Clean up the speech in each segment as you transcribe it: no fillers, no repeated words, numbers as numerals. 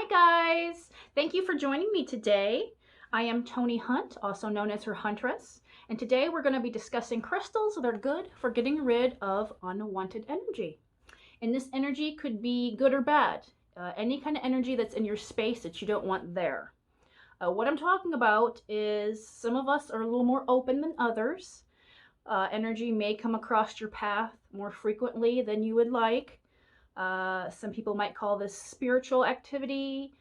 guys! Thank you for joining me today. I am Tony Hunt, also known as her Huntress, and today we're going to be discussing crystals that are good for getting rid of unwanted energy. And this energy could be good or bad, any kind of energy that's in your space that you don't want there. What I'm talking about is some of us are a little more open than others. Energy may come across your path more frequently than you would like. Some people might call this spiritual activity.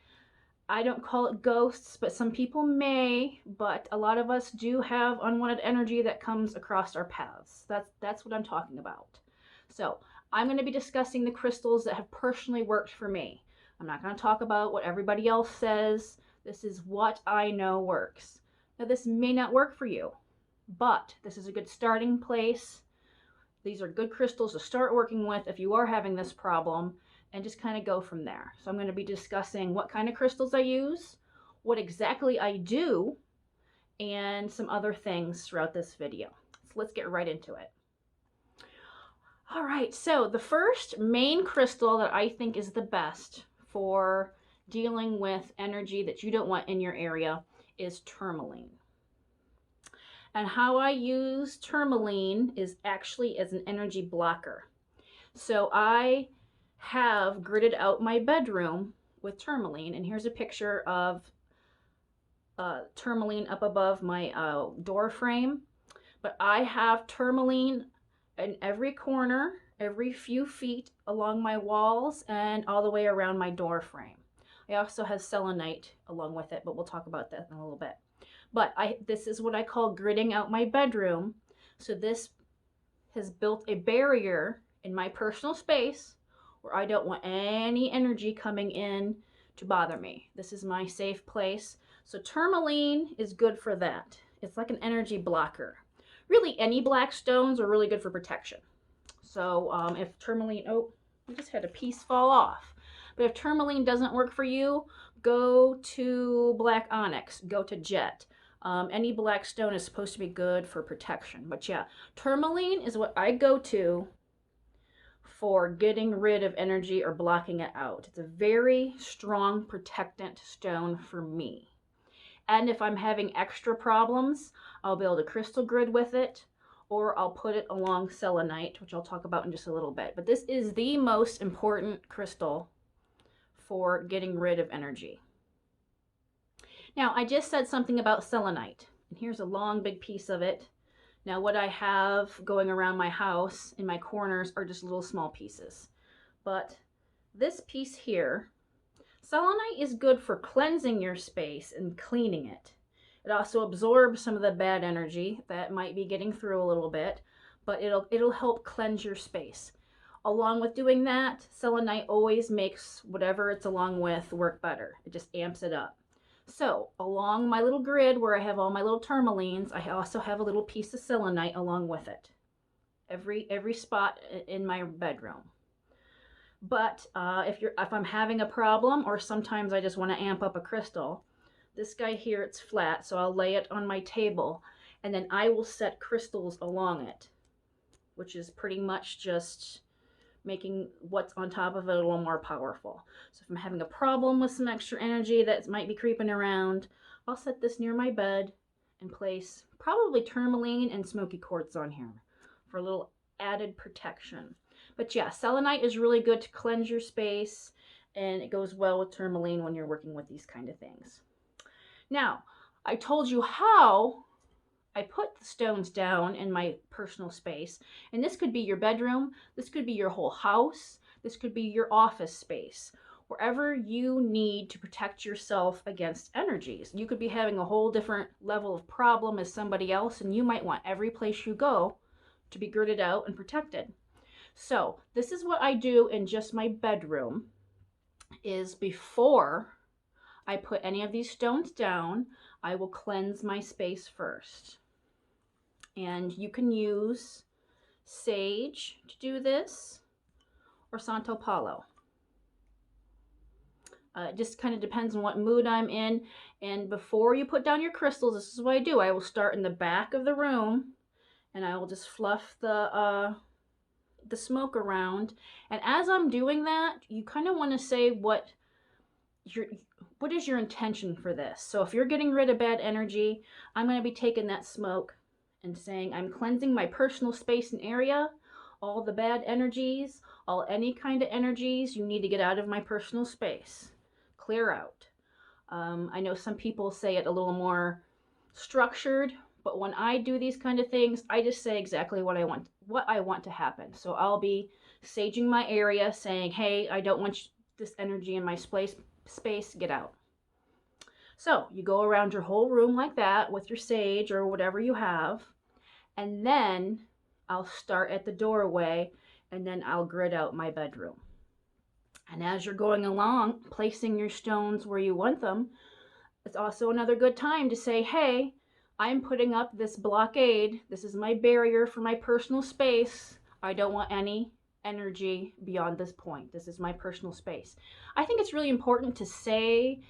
I don't call it ghosts, but some people may. But a lot of us do have unwanted energy that comes across our paths. That's what I'm talking about. So I'm going to be discussing the crystals that have personally worked for me. I'm not going to talk about what everybody else says. This is what I know works. Now, this may not work for you, but this is a good starting place. These are good crystals to start working with if you are having this problem, and just kind of go from there. So I'm going to be discussing what kind of crystals I use, what exactly I do, and some other things throughout this video. So let's get right into it. All right, so the first main crystal that I think is the best for dealing with energy that you don't want in your area is tourmaline. And how I use tourmaline is actually as an energy blocker. So I have gridded out my bedroom with tourmaline, and here's a picture of tourmaline up above my door frame. But I have tourmaline in every corner, every few feet along my walls, and all the way around my door frame. I also have selenite along with it, but we'll talk about that in a little bit. But this is what I call gridding out my bedroom. So this has built a barrier in my personal space where I don't want any energy coming in to bother me. This is my safe place. So tourmaline is good for that. It's like an energy blocker. Really, any black stones are really good for protection. So if tourmaline, oh, I just had a piece fall off. But if tourmaline doesn't work for you, go to black onyx, go to jet. Any black stone is supposed to be good for protection. But yeah, tourmaline is what I go to for getting rid of energy or blocking it out. It's a very strong protectant stone for me. And if I'm having extra problems, I'll build a crystal grid with it, or I'll put it along selenite, which I'll talk about in just a little bit. But this is the most important crystal for getting rid of energy. Now, I just said something about selenite, and here's a long, big piece of it. Now, what I have going around my house in my corners are just little small pieces. But this piece here, selenite is good for cleansing your space and cleaning it. It also absorbs some of the bad energy that might be getting through a little bit, but it'll help cleanse your space. Along with doing that, selenite always makes whatever it's along with work better. It just amps it up. So along my little grid where I have all my little tourmalines, I also have a little piece of selenite along with it. Every spot in my bedroom. But if I'm having a problem, or sometimes I just want to amp up a crystal, this guy here, it's flat, so I'll lay it on my table, and then I will set crystals along it, which is pretty much just making what's on top of it a little more powerful. So if I'm having a problem with some extra energy that might be creeping around, I'll set this near my bed and place probably tourmaline and smoky quartz on here for a little added protection. But yeah, selenite is really good to cleanse your space, and it goes well with tourmaline when you're working with these kind of things. Now, I told you how I put the stones down in my personal space, and this could be your bedroom, this could be your whole house, this could be your office space, wherever you need to protect yourself against energies. You could be having a whole different level of problem as somebody else, and you might want every place you go to be girded out and protected. So this is what I do in just my bedroom, is before I put any of these stones down, I will cleanse my space first. And you can use sage to do this, or Santo Paulo. It just kind of depends on what mood I'm in. And before you put down your crystals, this is what I do. I will start in the back of the room, and I will just fluff the smoke around. And as I'm doing that, you kind of want to say what what is your intention for this? So if you're getting rid of bad energy, I'm going to be taking that smoke and saying, I'm cleansing my personal space and area, all the bad energies, any kind of energies you need to get out of my personal space. Clear out. I know some people say it a little more structured, but when I do these kind of things, I just say exactly what I want to happen. So I'll be saging my area, saying, hey, I don't want this energy in my space, get out. So you go around your whole room like that with your sage or whatever you have, and then I'll start at the doorway, and then I'll grid out my bedroom. And as you're going along, placing your stones where you want them, it's also another good time to say, hey, I'm putting up this blockade. This is my barrier for my personal space. I don't want any energy beyond this point. This is my personal space. I think it's really important to say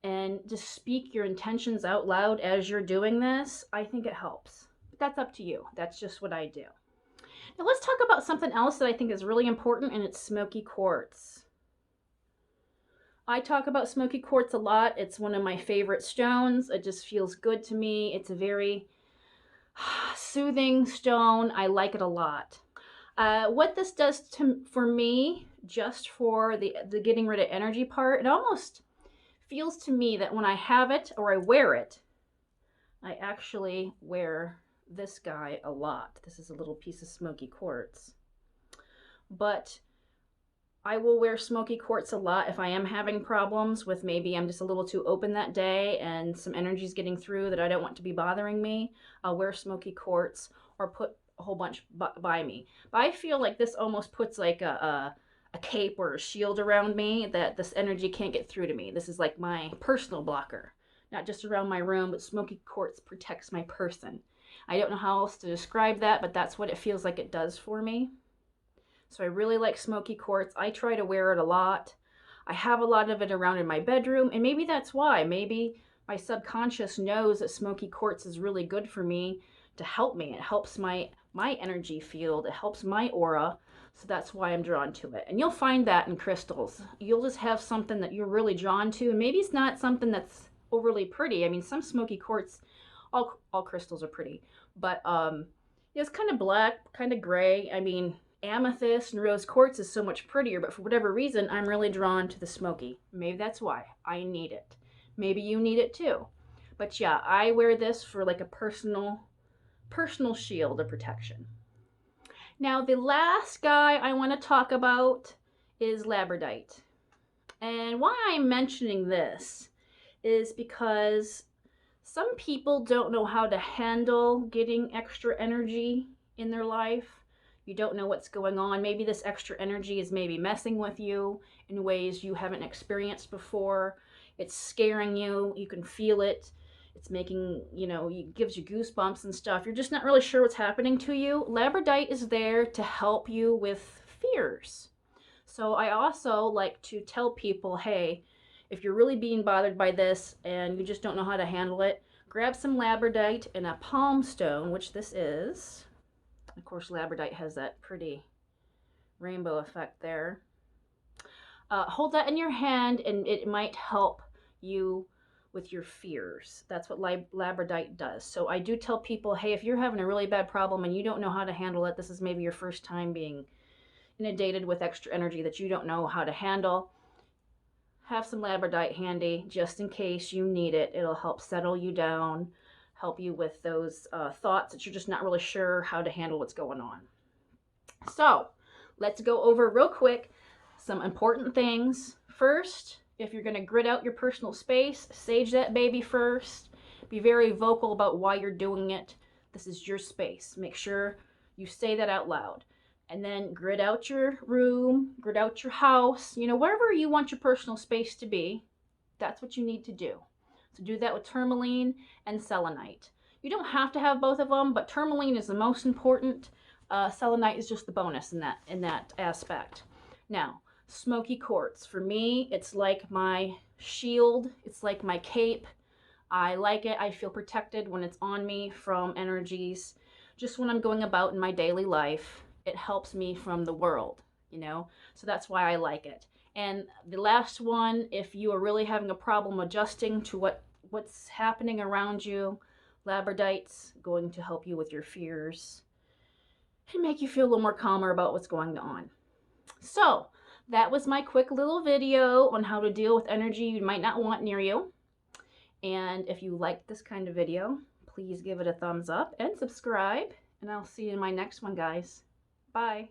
and just speak your intentions out loud as you're doing this. I think it helps. But that's up to you. That's just what I do. Now let's talk about something else that I think is really important, and it's Smoky Quartz. I talk about Smoky Quartz a lot. It's one of my favorite stones. It just feels good to me. It's a very soothing stone. I like it a lot. What this does for me, just for the getting rid of energy part, it almost feels to me that when I have it or I wear it, I actually wear this guy a lot. This is a little piece of Smoky Quartz. But I will wear Smoky Quartz a lot if I am having problems with, maybe I'm just a little too open that day and some energy's getting through that I don't want to be bothering me. I'll wear Smoky Quartz or put a whole bunch by me. But I feel like this almost puts like a cape or a shield around me that this energy can't get through to me. This is like my personal blocker. Not just around my room, but Smoky Quartz protects my person. I don't know how else to describe that, but that's what it feels like it does for me. So I really like Smoky Quartz. I try to wear it a lot. I have a lot of it around in my bedroom, and maybe that's why. Maybe my subconscious knows that Smoky Quartz is really good for me to help me. It helps my energy field. It helps my aura. So that's why I'm drawn to it. And you'll find that in crystals. You'll just have something that you're really drawn to, and maybe it's not something that's overly pretty. I mean, some Smoky Quartz, all crystals are pretty, but it's kind of black, kind of gray. I mean, amethyst and rose quartz is so much prettier, but for whatever reason, I'm really drawn to the smoky. Maybe that's why. I need it. Maybe you need it too. But yeah, I wear this for like a personal shield of protection. Now, the last guy I want to talk about is Labradorite. And why I'm mentioning this is because some people don't know how to handle getting extra energy in their life. You don't know what's going on. Maybe this extra energy is maybe messing with you in ways you haven't experienced before. It's scaring you. You can feel it. It's making, it gives you goosebumps and stuff. You're just not really sure what's happening to you. Labradorite is there to help you with fears. So I also like to tell people, hey, if you're really being bothered by this and you just don't know how to handle it, grab some Labradorite and a palm stone, which this is. Of course, Labradorite has that pretty rainbow effect there. Hold that in your hand, and it might help you with your fears. That's what Labradorite does. So I do tell people, hey, if you're having a really bad problem and you don't know how to handle it, this is maybe your first time being inundated with extra energy that you don't know how to handle, have some Labradorite handy just in case you need it. It'll help settle you down, help you with those thoughts that you're just not really sure how to handle what's going on. So let's go over real quick some important things. First, if you're going to grid out your personal space, sage that baby first. Be very vocal about why you're doing it. This is your space. Make sure you say that out loud. And then grid out your room, grid out your house, wherever you want your personal space to be. That's what you need to do. So do that with Tourmaline and Selenite. You don't have to have both of them, but Tourmaline is the most important. Selenite is just the bonus in that aspect. Now, Smoky Quartz. For me, it's like my shield. It's like my cape. I like it. I feel protected when it's on me from energies. Just when I'm going about in my daily life, it helps me from the world, So that's why I like it. And the last one, if you are really having a problem adjusting to what's happening around you, Labradorite's going to help you with your fears and make you feel a little more calmer about what's going on. So that was my quick little video on how to deal with energy you might not want near you. And if you like this kind of video, please give it a thumbs up and subscribe. And I'll see you in my next one, guys. Bye.